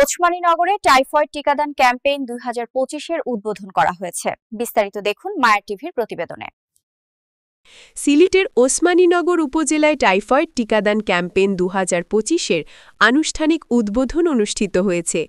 ওসমানীনগরে typhoid টিকাদান campaign 2025-এর উদ্বোধন করা হয়েছে। বিস্তারিত দেখুন মায়া টিভির প্রতিবেদনে। সিলেটের ওসমানীনগর উপজেলায় টাইফয়েড টিকাদান ক্যাম্পেইন 2025-এর আনুষ্ঠানিক উদ্বোধন অনুষ্ঠিত হয়েছে।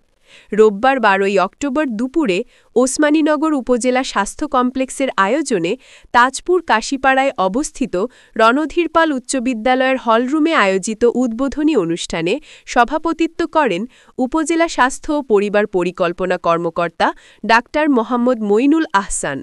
রোববার 12 অক্টোবর দুপুরে ওসমানীনগর উপজেলা স্বাস্থ্য কমপ্লেক্সের আয়োজনে তাজপুর কাশীপাড়ায় অবস্থিত রণধীরপাল উচ্চ বিদ্যালয়ের হলরুমে আয়োজিত উদ্বোধনী অনুষ্ঠানে সভাপতিত্ব করেন উপজেলা স্বাস্থ্য ও পরিবার পরিকল্পনা কর্মকর্তা ডাক্তার মোহাম্মদ মঈনুল আহসান।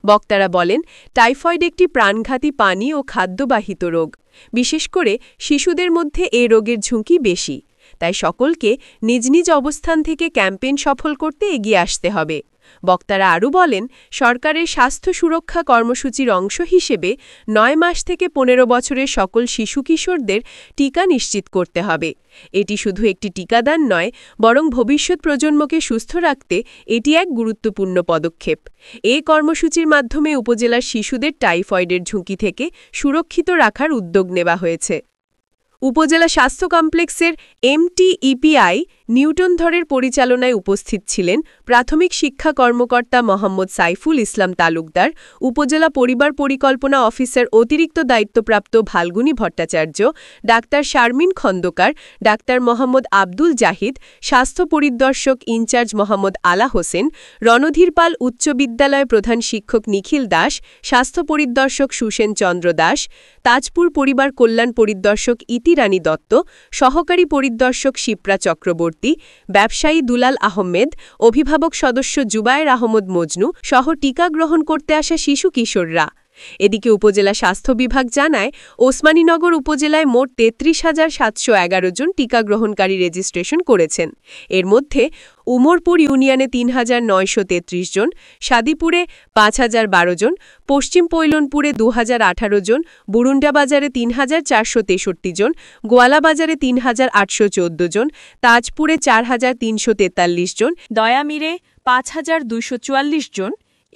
বক্তারা বলেন, টাইফয়েড একটি প্রাণঘাতী পানি ও খাদ্যবাহিত রোগ। বিশেষ করে শিশুদের মধ্যে এ রোগের ঝুঁকি বেশি। তাই সকলকে নিজ নিজ অবস্থান থেকে ক্যাম্পেইন সফল করতে এগিয়ে আসতে হবে। বক্তারা আরও বলেন, সরকারের স্বাস্থ্য সুরক্ষা কর্মসূচির অংশ হিসেবে 9 মাস থেকে 15 বছরের সকল শিশু কিশোরদের টিকা নিশ্চিত করতে হবে। এটি শুধু একটি টিকাদান নয়, বরং ভবিষ্যৎ প্রজন্মকে সুস্থ রাখতে এটি এক গুরুত্বপূর্ণ পদক্ষেপ। এই কর্মসূচির মাধ্যমে উপজেলার শিশুদের টাইফয়েডের ঝুঁকি থেকে সুরক্ষিত রাখার উদ্যোগ নেওয়া হয়েছে। উপজেলা স্বাস্থ্য কমপ্লেক্সের MTEPI নিউটনধরের পরিচালনায় উপস্থিত ছিলেন প্রাথমিক শিক্ষা কর্মকর্তা মোহাম্মদ সাইফুল ইসলাম তালুকদার, উপজেলা পরিবার পরিকল্পনা অফিসার অতিরিক্ত দায়িত্বপ্রাপ্ত ভালগুনি ভট্টাচার্য, ডাক্তার শারমিন খন্দকার, ডাক্তার মোহাম্মদ আব্দুল জাহিদ, স্বাস্থ্য পরিদর্শক ইনচার্জ মোহাম্মদ আলা হোসেন, রণধীরপাল উচ্চ বিদ্যালয় প্রধান শিক্ষক নিখিল দাস, স্বাস্থ্য পরিদর্শক সুসেন চন্দ্র দাস, তাজপুর পরিবার কল্যাণ পরিদর্শক ইতিরানী দত্ত, সহকারী পরিদর্শক শিপ্রা চক্রবর্তী, ব্যবসায়ী দুলাল আহমেদ, অভিভাবক সদস্য জুবায়ের আহমদ মজনু সহ টিকা গ্রহণ করতে আসা শিশু কিশোররা। এদিকে উপজেলা স্বাস্থ্য বিভাগ জানায়, ওসমানীনগর উপজেলায় মোট 33,711 জন টিকা গ্রহণকারী রেজিস্ট্রেশন করেছেন। এর মধ্যে উমরপুর ইউনিয়নে 3,933 জন, সাদিপুরে 5,012 জন, পশ্চিম পৈলনপুরে 2,018 জন, বুরুন্ডাবাজারে 3,463 জন, গোয়ালাবাজারে 3,814 জন, তাজপুরে 4,343 জন, দয়ামিরে 5,244 জন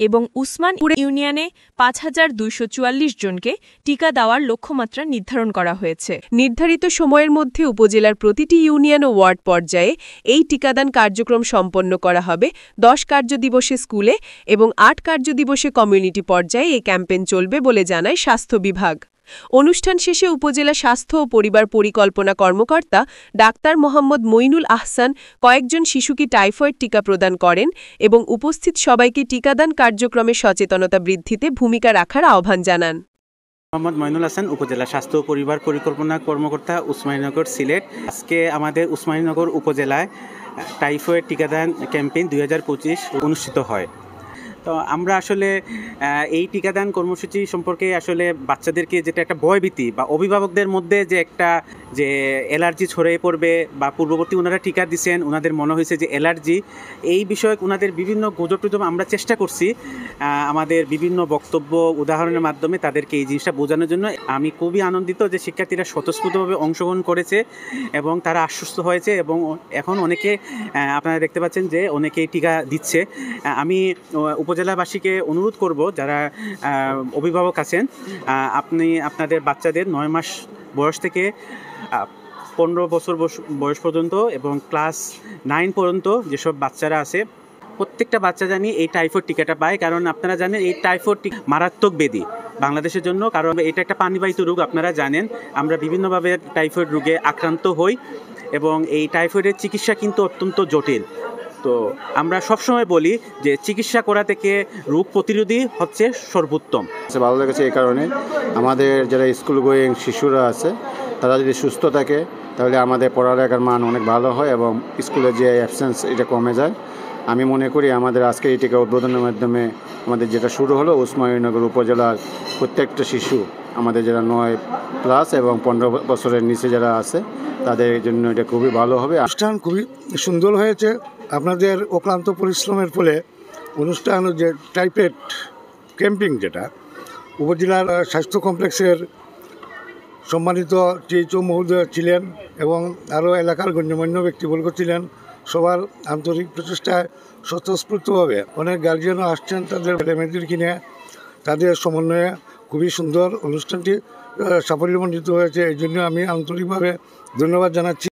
এবং উসমানপুর ইউনিয়নে 5,244 জনকে টিকা দেওয়ার লক্ষ্যমাত্রা নির্ধারণ করা হয়েছে। নির্ধারিত সময়ের মধ্যে উপজেলার প্রতিটি ইউনিয়ন ও ওয়ার্ড পর্যায়ে এই টিকাদান কার্যক্রম সম্পন্ন করা হবে। 10 কার্যদিবসে স্কুলে এবং 8 কার্যদিবসে কমিউনিটি পর্যায়ে এই ক্যাম্পেইন চলবে বলে জানায় স্বাস্থ্য বিভাগ। অনুষ্ঠান শেষে উপজেলা স্বাস্থ্য ও পরিবার পরিকল্পনা কর্মকর্তা ডাক্তার মোহাম্মদ মঈনুল আহসান কয়েকজন শিশুকে টাইফয়েড টিকা প্রদান করেন এবং উপস্থিত সবাইকে টিকাদান কার্যক্রমে সচেতনতা বৃদ্ধিতে ভূমিকা রাখার আহ্বান জানান। মোহাম্মদ মঈনুল হাসান, উপজেলা স্বাস্থ্য ও পরিবার পরিকল্পনা কর্মকর্তা, ওসমানীনগর, সিলেট। আজকে আমাদের ওসমানীনগর উপজেলায় টাইফয়েড টিকাদান ক্যাম্পেইন 2025 অনুষ্ঠিত হয়। তো আমরা আসলে এই টিকাদান কর্মসূচি সম্পর্কে আসলে বাচ্চাদেরকে যেটা একটা ভয়ভীতি বা অভিভাবকদের মধ্যে যে একটা যে অ্যালার্জি ছড়িয়ে পড়বে বা পূর্ববর্তী ওনারা টিকা দিচ্ছেন, ওনাদের মনে হয়েছে যে অ্যালার্জি, এই বিষয়ে ওনাদের বিভিন্ন গুজব টুজব আমরা চেষ্টা করছি আমাদের বিভিন্ন বক্তব্য উদাহরণের মাধ্যমে তাদেরকে এই জিনিসটা বোঝানোর জন্য। আমি খুবই আনন্দিত যে শিক্ষার্থীরা স্বতঃস্ফূর্তভাবে অংশগ্রহণ করেছে এবং তারা আশ্বস্ত হয়েছে এবং এখন অনেকে আপনারা দেখতে পাচ্ছেন যে অনেকেই টিকা দিচ্ছে। আমি উপজেলাবাসীকে অনুরোধ করব, যারা অভিভাবক আছেন, আপনি আপনাদের বাচ্চাদের 9 মাস বয়স থেকে 15 বছর বয়স পর্যন্ত এবং ক্লাস 9 পর্যন্ত যেসব বাচ্চারা আছে, প্রত্যেকটা বাচ্চা জানি এই টাইফয়েড টিকাটা পায়। কারণ আপনারা জানেন এই টাইফয়েড মারাত্মক ব্যাধি বাংলাদেশের জন্য, কারণ এটা একটা পানিবাহিত রোগ। আপনারা জানেন আমরা বিভিন্নভাবে টাইফয়েড রোগে আক্রান্ত হই এবং এই টাইফয়েডের চিকিৎসা কিন্তু অত্যন্ত জটিল। তো আমরা সবসময় বলি যে চিকিৎসা করা থেকে রোগ প্রতিরোধী হচ্ছে সর্বোত্তম। ভালো লেগেছে এই কারণে, আমাদের যারা স্কুল গোয়িং শিশুরা আছে তারা যদি সুস্থ থাকে তাহলে আমাদের পড়ালেখার মান অনেক ভালো হয় এবং স্কুলে যে অ্যাবসেন্স এটা কমে যায়। আমি মনে করি আমাদের আজকে এই টিকা উদ্বোধনের মাধ্যমে আমাদের যেটা শুরু হলো, ওসমানীনগর উপজেলার প্রত্যেকটা শিশু, আমাদের যারা 9+ এবং 15 বছরের নিচে যারা আছে তাদের জন্য এটা খুবই ভালো হবে। অনুষ্ঠান খুবই সুন্দর হয়েছে। আপনাদের অক্লান্ত পরিশ্রমের ফলে অনুষ্ঠান যে টাইফয়েড ক্যাম্পিং, যেটা উপজেলার স্বাস্থ্য কমপ্লেক্সের সম্মানিত THO মহোদয় ছিলেন এবং আরও এলাকার গণ্যমান্য ব্যক্তিবর্গ ছিলেন, সবার আন্তরিক প্রচেষ্টায় স্বতঃস্ফূর্তভাবে অনেক গার্জিয়ানও আসছেন তাদের ছেলেমেয়েদের কিনে, তাদের সমন্বয়ে খুবই সুন্দর অনুষ্ঠানটি সাফল্যমণ্ডিত হয়েছে। এই জন্য আমি আন্তরিকভাবে ধন্যবাদ জানাচ্ছি।